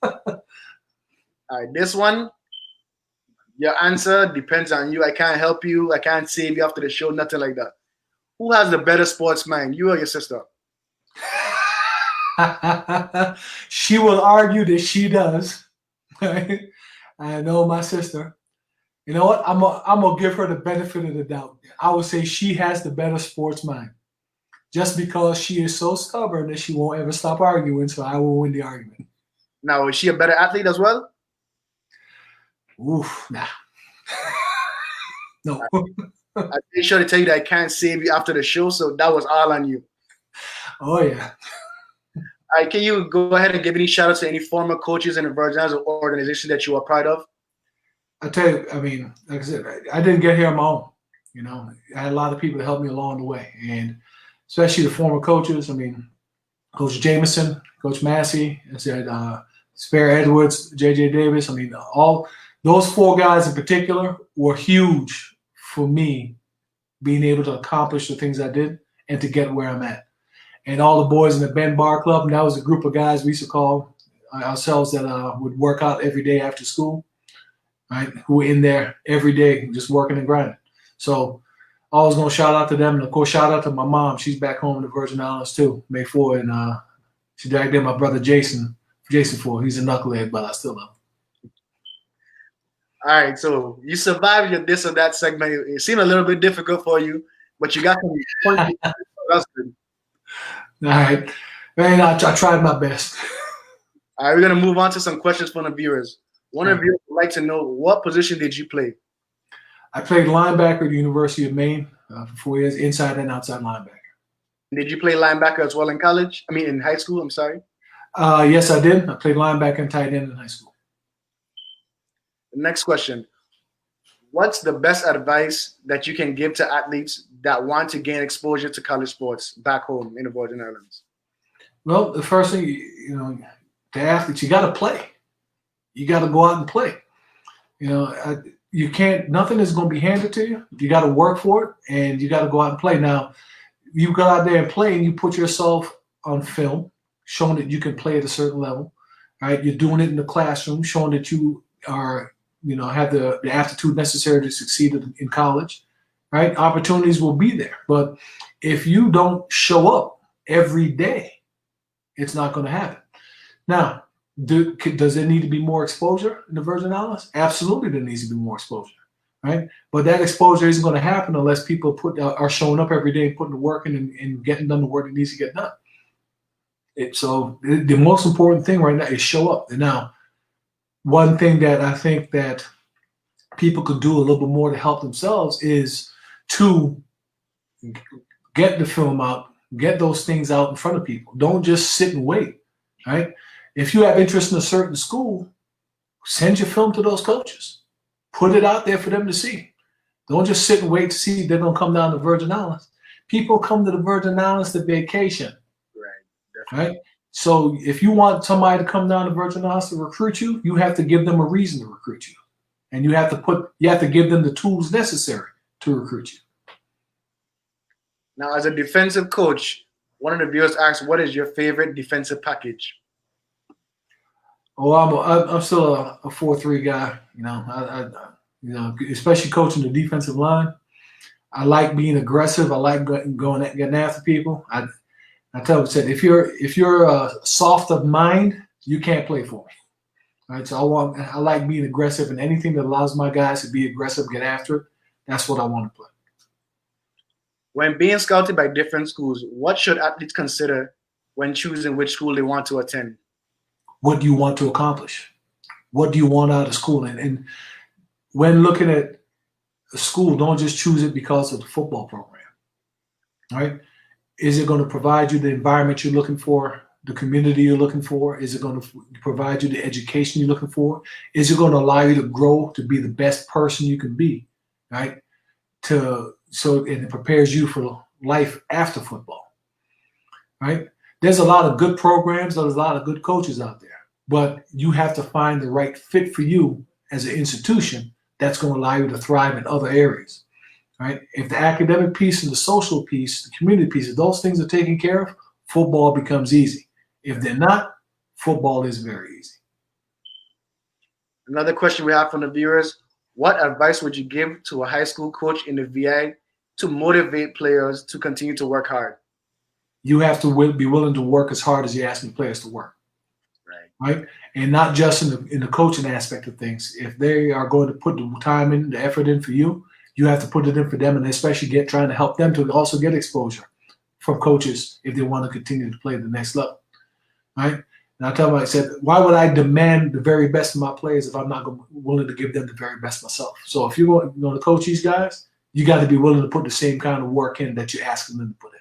All right, this one, your answer depends on you. I can't help you. I can't save you after the show, nothing like that. Who has the better sports mind, you or your sister? She will argue that she does. I know my sister. You know what? I'm gonna give her the benefit of the doubt. I would say she has the better sports mind, just because she is so stubborn that she won't ever stop arguing. So I will win the argument. Now, is she a better athlete as well? Oof, nah. No. I made sure to tell you that I can't save you after the show, so that was all on you. Oh yeah. All right, can you go ahead and give any shout outs to any former coaches in the Virgin Islands organization that you are proud of? I tell you, I mean, like I said, I didn't get here on my own. I had a lot of people to help me along the way, and especially the former coaches. I mean, Coach Jameson, Coach Massey, I said Spare Edwards, J.J. Davis. I mean, all those four guys in particular were huge for me being able to accomplish the things I did and to get where I'm at. And all the boys in the Ben Bar Club, and that was a group of guys we used to call ourselves that would work out every day after school, right? Who were in there every day just working and grinding. So I was going to shout out to them. And, of course, shout out to my mom. She's back home in the Virgin Islands, too, May 4. And she dragged in my brother Jason 4. He's a knucklehead, but I still love him. All right, so you survived your this or that segment. It seemed a little bit difficult for you, but you got some points. That's good. All right. Man, I tried my best. All right, we're going to move on to some questions from the viewers. One of you would like to know, what position did you play? I played linebacker at the University of Maine for 4 years, inside and outside linebacker. Did you play linebacker as well in college? I mean, in high school, I'm sorry. Yes, I did. I played linebacker and tight end in high school. The next question. What's the best advice that you can give to athletes that want to gain exposure to college sports back home in the Virgin Islands? Well, the first thing, the athletes, you got to play. You got to go out and play. You can't, nothing is going to be handed to you. You got to work for it, and you got to go out and play. Now, you go out there and play, and you put yourself on film, showing that you can play at a certain level, right? You're doing it in the classroom, showing that you are, have the aptitude necessary to succeed in college, right? Opportunities will be there. But if you don't show up every day, it's not going to happen. Now, does there need to be more exposure in the Virgin Islands? Absolutely, there needs to be more exposure, right? But that exposure isn't going to happen unless people are showing up every day, putting the work in, and getting done the work that needs to get done. So the most important thing right now is show up. And now, one thing that I think that people could do a little bit more to help themselves is to get the film out, get those things out in front of people. Don't just sit and wait, right? If you have interest in a certain school, send your film to those coaches. Put it out there for them to see. Don't just sit and wait to see if they're going to come down to Virgin Islands. People come to the Virgin Islands to vacation. Right? So if you want somebody to come down to Virgin Islands to recruit you, you have to give them a reason to recruit you. And you have to give them the tools necessary to recruit you. Now, as a defensive coach, one of the viewers asked, what is your favorite defensive package? Oh, I'm still a 4-3 guy. Especially coaching the defensive line. I like being aggressive. I like getting after people. I tell them, if you're soft of mind, you can't play for me. Right? So I like being aggressive, and anything that allows my guys to be aggressive, get after it. That's what I want to play. When being scouted by different schools, what should athletes consider when choosing which school they want to attend? What do you want to accomplish? What do you want out of school? And when looking at a school, don't just choose it because of the football program, right? Is it going to provide you the environment you're looking for, the community you're looking for? Is it going to provide you the education you're looking for? Is it going to allow you to grow to be the best person you can be, right? And it prepares you for life after football, right? There's a lot of good programs, there's a lot of good coaches out there, but you have to find the right fit for you as an institution that's going to allow you to thrive in other areas, right? If the academic piece and the social piece, the community piece, if those things are taken care of, football becomes easy. If they're not, football is very easy. Another question we have from the viewers: what advice would you give to a high school coach in the VA to motivate players to continue to work hard? You have to be willing to work as hard as you're asking players to work, right? And not just in the coaching aspect of things. If they are going to put the time in, the effort in for you, you have to put it in for them, and especially trying to help them to also get exposure from coaches if they want to continue to play at the next level, right? And I tell them, I said, why would I demand the very best of my players if I'm not willing to give them the very best myself? So if you're going to coach these guys, you got to be willing to put the same kind of work in that you're asking them to put in.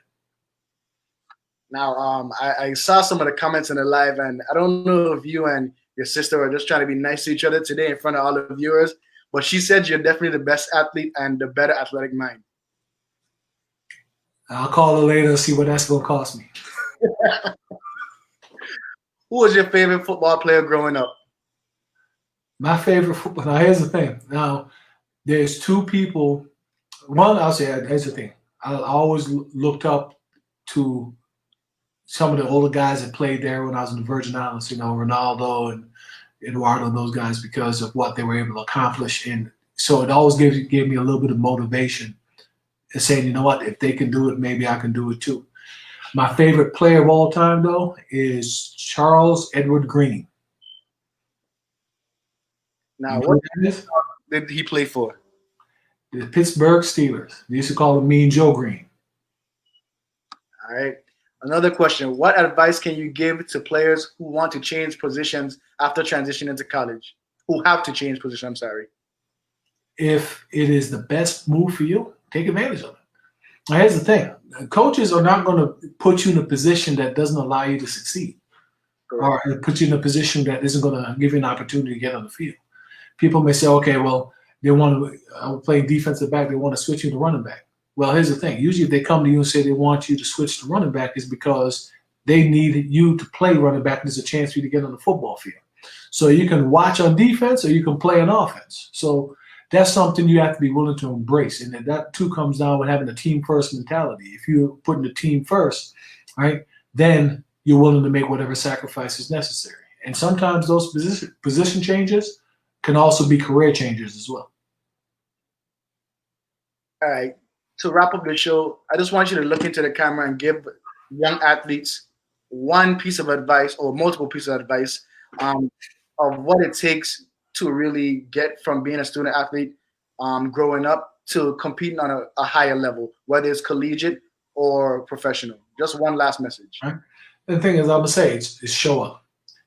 Now, I saw some of the comments in the live, and I don't know if you and your sister are just trying to be nice to each other today in front of all the viewers, but she said you're definitely the best athlete and the better athletic mind. I'll call her later and see what that's going to cost me. Who was your favorite football player growing up? My favorite football. Now, here's the thing. Now, there's two people. One, I'll say, here's the thing. I always looked up to some of the older guys that played there when I was in the Virgin Islands, Ronaldo and Eduardo, those guys, because of what they were able to accomplish. And so it always gave me a little bit of motivation and saying, you know what, if they can do it, maybe I can do it too. My favorite player of all time, though, is Charles Edward Green. Now, what did he play for? The Pittsburgh Steelers. They used to call him Mean Joe Green. All right. Another question: what advice can you give to players who want to change positions after transitioning to college? Who have to change position? I'm sorry. If it is the best move for you, take advantage of it. Now, here's the thing: coaches are not going to put you in a position that doesn't allow you to succeed, or put you in a position that isn't going to give you an opportunity to get on the field. People may say, "Okay, well, they want to play defensive back. They want to switch you to running back." Well, here's the thing. Usually if they come to you and say they want you to switch to running back, is because they need you to play running back, and there's a chance for you to get on the football field. So you can watch on defense or you can play on offense. So that's something you have to be willing to embrace. And that too comes down with having a team first mentality. If you're putting the team first, right, then you're willing to make whatever sacrifice is necessary. And sometimes those position changes can also be career changes as well. All right. To wrap up the show, I just want you to look into the camera and give young athletes one piece of advice or multiple pieces of advice of what it takes to really get from being a student athlete growing up to competing on a higher level, whether it's collegiate or professional. Just one last message. Right. The thing is, I'm going to say is show up.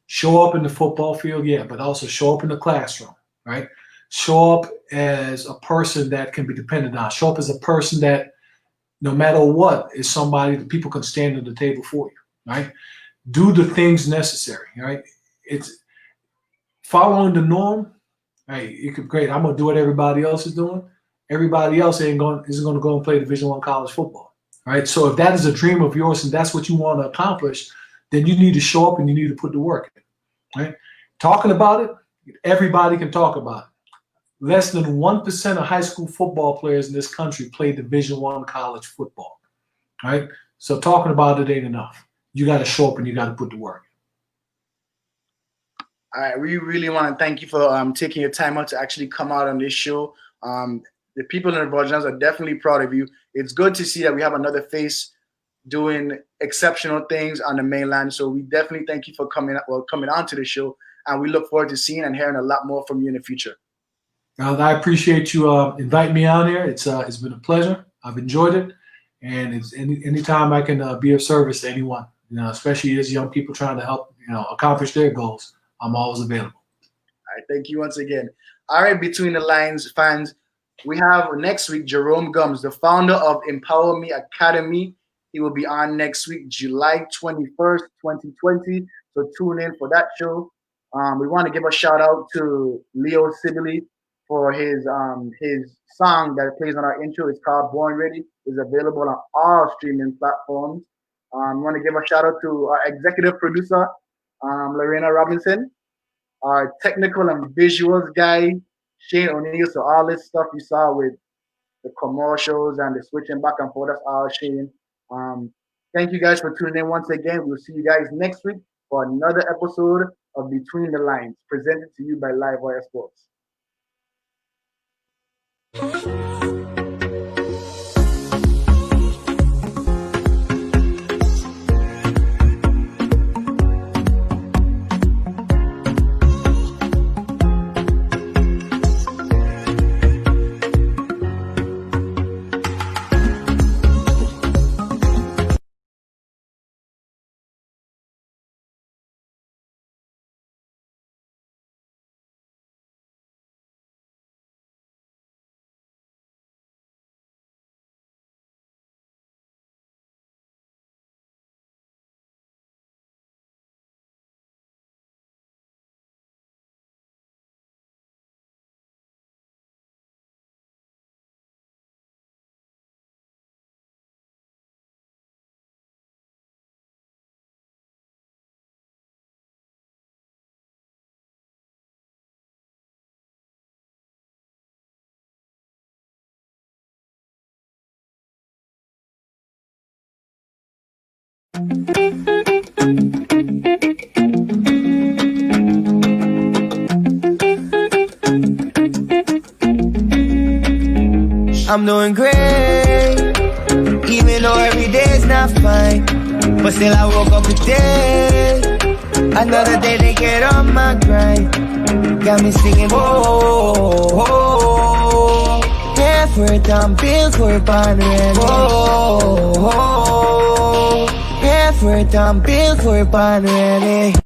Show up in the football field, yeah, but also show up in the classroom, right? Show up as a person that can be depended on. Show up as a person that, no matter what, is somebody that people can stand at the table for you, right? Do the things necessary, right? It's following the norm, right? It could be great. I'm going to do what everybody else is doing. Everybody else isn't going to go and play Division I college football, right? So if that is a dream of yours and that's what you want to accomplish, then you need to show up and you need to put the work in, right? Talking about it, everybody can talk about it. Less than 1% of high school football players in this country play Division I college football, right? So talking about it ain't enough. You got to show up and you got to put the work in. All right, we really want to thank you for taking your time out to actually come out on this show. The people in the Virgin Islands are definitely proud of you. It's good to see that we have another face doing exceptional things on the mainland. So we definitely thank you for coming on to the show, and we look forward to seeing and hearing a lot more from you in the future. I appreciate you inviting me on here. It's been a pleasure. I've enjoyed it, and it's anytime I can be of service to anyone, especially as young people trying to help, accomplish their goals, I'm always available. All right, thank you once again. All right, Between the Lines fans, we have next week Jerome Gums, the founder of Empower Me Academy. He will be on next week, July 21st, 2020. So tune in for that show. We want to give a shout out to Leo Sibley for his song that plays on our intro. It's called Born Ready. It's available on all streaming platforms. We want to give a shout out to our executive producer, Lorena Robinson, our technical and visuals guy, Shane O'Neill. So all this stuff you saw with the commercials and the switching back and forth, that's all Shane. Thank you guys for tuning in once again. We'll see you guys next week for another episode of Between the Lines, presented to you by Livewire Sports. I'm doing great, even though every day's not fine. But still I woke up today, another day to get on my grind. Got me singing, oh, oh, oh. Effort and bills for partnering. Oh, oh, oh. Effort and bills for partnering.